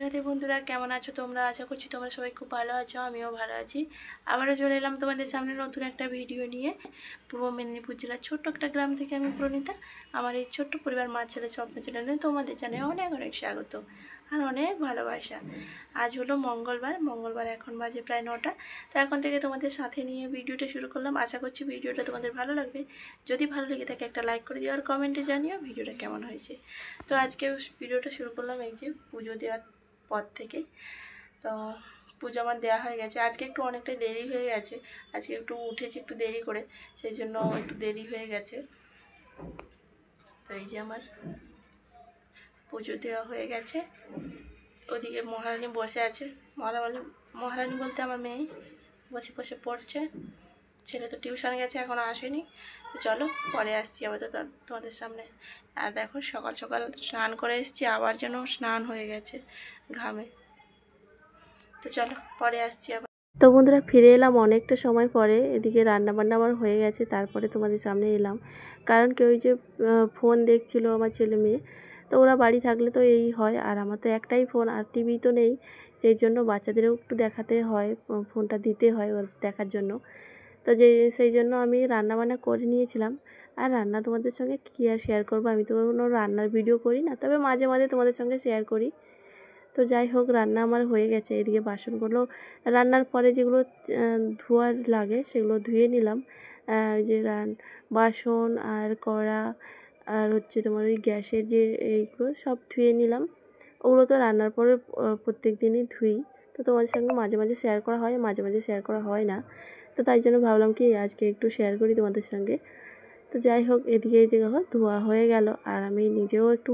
রাধে বন্ধুরা, কেমন আছো তোমরা? আশা করছি তোমরা সবাই খুব ভালো আছো, আমিও ভালো আছি। আবারও চলে এলাম তোমাদের সামনে নতুন একটা ভিডিও নিয়ে। পূর্ব মেদিনীপুর জেলার ছোট্ট একটা গ্রাম থেকে আমি প্রণীতা। আমার এই ছোট্ট পরিবার মা ছেলে স্বপ্ন চ্যানেলে তোমাদের জানাই অনেক অনেক স্বাগত আর অনেক ভালোবাসা। আজ হলো মঙ্গলবার এখন বাজে প্রায় 9টা। তো এখন থেকে তোমাদের সাথে নিয়ে ভিডিওটা শুরু করলাম। আশা করছি ভিডিওটা তোমাদের ভালো লাগবে। যদি ভালো লেগে থাকে একটা লাইক করে দিও আর কমেন্টে জানিও ভিডিওটা কেমন হয়েছে। তো আজকে ভিডিওটা শুরু করলাম এই যে পুজো দেওয়ার পর থেকে। তো পুজো আমার দেওয়া হয়ে গেছে। আজকে একটু অনেকটাই দেরি হয়ে গেছে, আজকে একটু উঠেছি একটু দেরি করে, সেই জন্য একটু দেরি হয়ে গেছে। তো এই যে আমার পুজো দেওয়া হয়ে গেছে। ওদিকে মহারানী বসে আছে। মহারানী বলতে আমার মেয়ে বসে বসে পড়ছে। ছেলে তো টিউশন গেছে, এখনও আসেনি। তো চলো পরে আসছি আবার তো তোমাদের সামনে। আর দেখো সকাল সকাল স্নান করে এসেছি, আবার যেন স্নান হয়ে গেছে ঘামে। তো চলো পরে আসছি আবার। তো বন্ধুরা, ফিরে এলাম অনেকটা সময় পরে। এদিকে রান্নাবান্না আমার হয়ে গেছে, তারপরে তোমাদের সামনে এলাম। কারণ কি ওই যে ফোন দেখছিল আমার ছেলে মেয়ে, তো ওরা বাড়ি থাকলে তো এই হয়। আর আমার তো একটাই ফোন, আর টিভি তো নেই, সেই জন্য বাচ্চাদেরও একটু দেখাতে হয়, ফোনটা দিতে হয় ওর দেখার জন্য। তো সেই জন্য আমি রান্নাবান্না করে নিয়েছিলাম। আর রান্না তোমাদের সঙ্গে কী আর শেয়ার করবো, আমি তো কোনো রান্নার ভিডিও করি না, তবে মাঝে মাঝে তোমাদের সঙ্গে শেয়ার করি। তো যাই হোক, রান্না আমার হয়ে গেছে। এদিকে বাসনগুলো রান্নার পরে যেগুলো ধোয়ার লাগে সেগুলো ধুয়ে নিলাম। ওই যে বাসন আর কড়া আর হচ্ছে তোমার ওই গ্যাসের যে এইগুলো সব ধুয়ে নিলাম। ওগুলো তো রান্নার পরে প্রত্যেক দিনই ধুই। তো তোমাদের সঙ্গে মাঝে মাঝে শেয়ার করা হয়, মাঝে মাঝে শেয়ার করা হয় না। তো তাই জন্য ভাবলাম কি আজকে একটু শেয়ার করি তোমাদের সঙ্গে। তো যাই হোক, এদিকে ধোয়া হয়ে গেল, আর আমি নিজেও একটু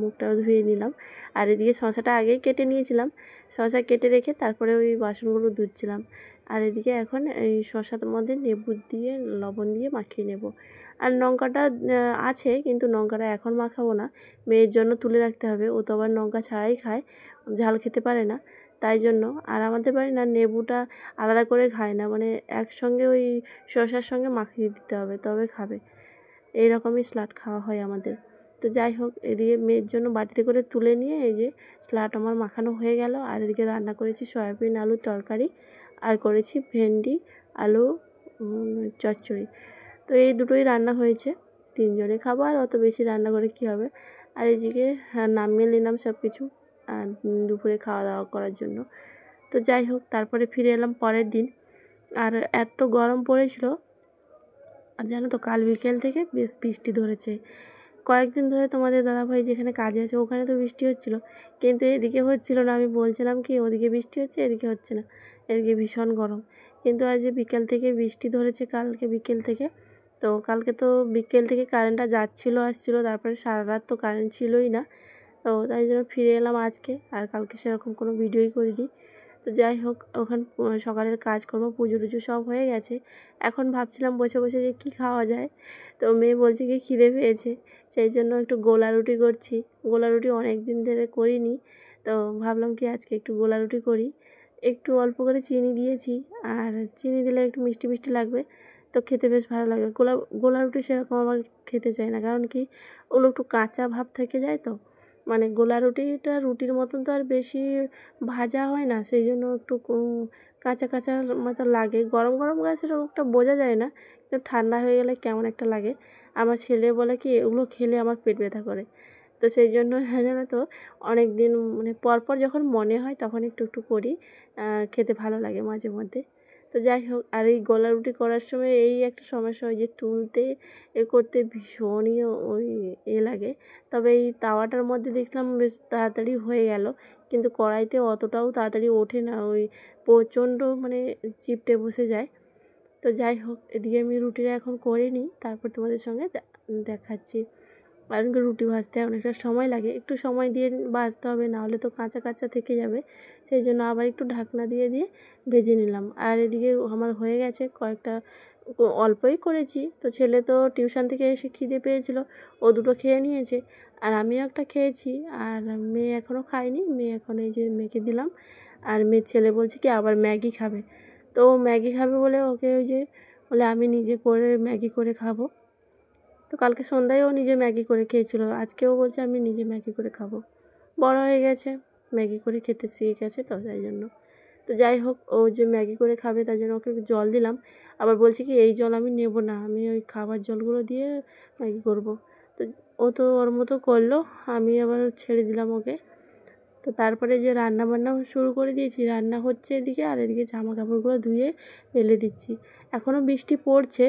মুখটাও ধুয়ে নিলাম। আর এদিকে শসাটা আগেই কেটে নিয়েছিলাম, শসা কেটে রেখে তারপরে ওই বাসনগুলো ধুচ্ছিলাম। আর এদিকে এখন এই শসার মধ্যে লেবু দিয়ে লবণ দিয়ে মাখিয়ে নেব। আর লঙ্কাটা আছে, কিন্তু লঙ্কাটা এখন মাখাবো না, মেয়ের জন্য তুলে রাখতে হবে। ও তো আবার লঙ্কা ছাড়াই খায়, ঝাল খেতে পারে না, তাই জন্য। আর আমাদের বাড়ি না লেবুটা আলাদা করে খায় না, মানে একসঙ্গে ওই শসার সঙ্গে মাখিয়ে দিতে হবে তবে খাবে। এই রকমই স্যালাড খাওয়া হয় আমাদের। তো যাই হোক, এদিকে মেয়ের জন্য বাটিতে করে তুলে নিয়ে এই যে স্যালাড আমার মাখানো হয়ে গেল। আর এদিকে রান্না করেছি সয়াবিন আলুর তরকারি, আর করেছি ভেন্ডি আলু চচ্চড়ি। তো এই দুটোই রান্না হয়েছে, তিনজনে খাবো, আর অত বেশি রান্না করে কী হবে। আর এইদিকে নামিয়ে নিলাম সব কিছু দুপুরে খাওয়া দাওয়া করার জন্য। তো যাই হোক, তারপরে ফিরে এলাম পরের দিন। আর এত গরম পড়েছিল, আর জানো তো কাল বিকেল থেকে বেশ বৃষ্টি ধরেছে। কয়েকদিন ধরে তোমাদের দাদাভাই যেখানে কাজে আছে ওখানে তো বৃষ্টি হচ্ছিলো, কিন্তু এদিকে হচ্ছিল না। আমি বলছিলাম কি ওদিকে বৃষ্টি হচ্ছে, এদিকে হচ্ছে না, এদিকে ভীষণ গরম। কিন্তু আজ যে বিকেল থেকে বৃষ্টি ধরেছে, কালকে বিকেল থেকে। তো কালকে তো বিকেল থেকে কারেন্টটা যাচ্ছিলো আসছিলো, তারপরে সারা রাত তো কারেন্ট ছিলই না। তো তাই জন্য ফিরে এলাম আজকে, আর কালকে সেরকম কোনো ভিডিওই করিনি। তো যাই হোক, ওখানে সকালের কাজকর্ম পুজো টুজো সব হয়ে গেছে। এখন ভাবছিলাম বসে বসে যে কী খাওয়া যায়। তো মেয়ে বলছে কি খিদে পেয়েছে, সেই জন্য একটু গোলা রুটি করছি। গোলা রুটি অনেক দিন ধরে করিনি, তো ভাবলাম কি আজকে একটু গোলা রুটি করি। একটু অল্প করে চিনি দিয়েছি, আর চিনি দিলে একটু মিষ্টি মিষ্টি লাগবে, তো খেতে বেশ ভালো লাগে। গোলা রুটি সেরকম আমার খেতে চাই না, কারণ কি ওগুলো একটু কাঁচা ভাব থেকে যায়। তো মানে গোলা রুটিটা রুটির মতন তো আর বেশি ভাজা হয় না, সেই জন্য একটু কাঁচা কাঁচা মতো লাগে। গরম গরম গায়ে সেরকমটা বোঝা যায় না, কিন্তু ঠান্ডা হয়ে গেলে কেমন একটা লাগে। আমার ছেলে বলে কি এগুলো খেলে আমার পেট ব্যথা করে। তো সেই জন্য হ্যাঁ, জানো তো অনেক দিন মানে পরপর যখন মনে হয় তখন একটু একটু করি, খেতে ভালো লাগে মাঝে মধ্যে। তো যাই হোক, আর এই গোলা রুটি করার সময় এই একটা সমস্যা হয় যে তুলতে করতে ভীষণই ওই লাগে। তবে এই তাওয়াটার মধ্যে দেখলাম বেশ তাড়াতাড়ি হয়ে গেল, কিন্তু কড়াইতে অতটাও তাড়াতাড়ি ওঠে না, ওই প্রচণ্ড মানে চিপটে বসে যায়। তো যাই হোক, এদিকে আমি রুটিটা এখন করে নিই, তারপর তোমাদের সঙ্গে দেখাচ্ছি। কারণ কি রুটি ভাজতে অনেকটা সময় লাগে, একটু সময় দিয়ে ভাজতে হবে, নাহলে তো কাঁচা কাঁচা থেকে যাবে। সেই জন্য আবার একটু ঢাকনা দিয়ে দিয়ে ভেজে নিলাম। আর এদিকে আমার হয়ে গেছে কয়েকটা, অল্পই করেছি। তো ছেলে তো টিউশন থেকে এসে খিদে পেয়েছিল, ও দুটো খেয়ে নিয়েছে, আর আমিও একটা খেয়েছি। আর মেয়ে এখনও খায়নি, মেয়ে এখন এই যে মেয়েকে দিলাম। আর মেয়ের ছেলে বলছে কি আবার ম্যাগি খাবে। তো ও ম্যাগি খাবে বলে ওকে ওই যে বলে আমি নিজে করে ম্যাগি করে খাবো। তো কালকে সন্ধ্যায় ও নিজে ম্যাগি করে খেয়েছিল, আজকেও বলছে আমি নিজে ম্যাগি করে খাবো। বড় হয়ে গেছে, ম্যাগি করে খেতে শিখে গেছে তো তাই জন্য। তো যাই হোক, ও যে ম্যাগি করে খাবে তার জন্য ওকে জল দিলাম। আবার বলছি কি এই জল আমি নেব না, আমি ওই খাবার জলগুলো দিয়ে ম্যাগি করব। তো ও তো ওর মতো করলো, আমি আবার ছেড়ে দিলাম ওকে। তো তারপরে যে রান্না বান্না শুরু করে দিয়েছি, রান্না হচ্ছে এদিকে, আর এদিকে জামা কাপড়গুলো ধুয়ে মেলে দিচ্ছি। এখনও বৃষ্টি পড়ছে,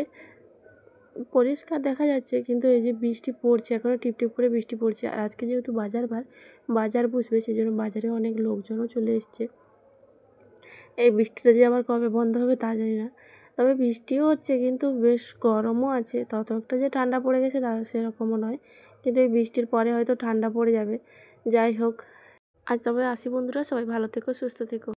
পরিষ্কার দেখা যাচ্ছে, কিন্তু এই যে বৃষ্টি পড়ছে, এখনও টিপটিপ করে বৃষ্টি পড়ছে। আর আজকে যেহেতু বাজার বসবে, সেই জন্য বাজারে অনেক লোকজনও চলে এসছে। এই বৃষ্টিটা যে আবার কবে বন্ধ হবে তা জানি না। তবে বৃষ্টিও হচ্ছে, কিন্তু বেশ গরমও আছে, তত একটা যে ঠান্ডা পড়ে গেছে তা সেরকমও নয়, কিন্তু এই বৃষ্টির পরে হয়তো ঠান্ডা পড়ে যাবে। যাই হোক, আজ তবে আসি বন্ধুরা, সবাই ভালো থেকো, সুস্থ থেকো।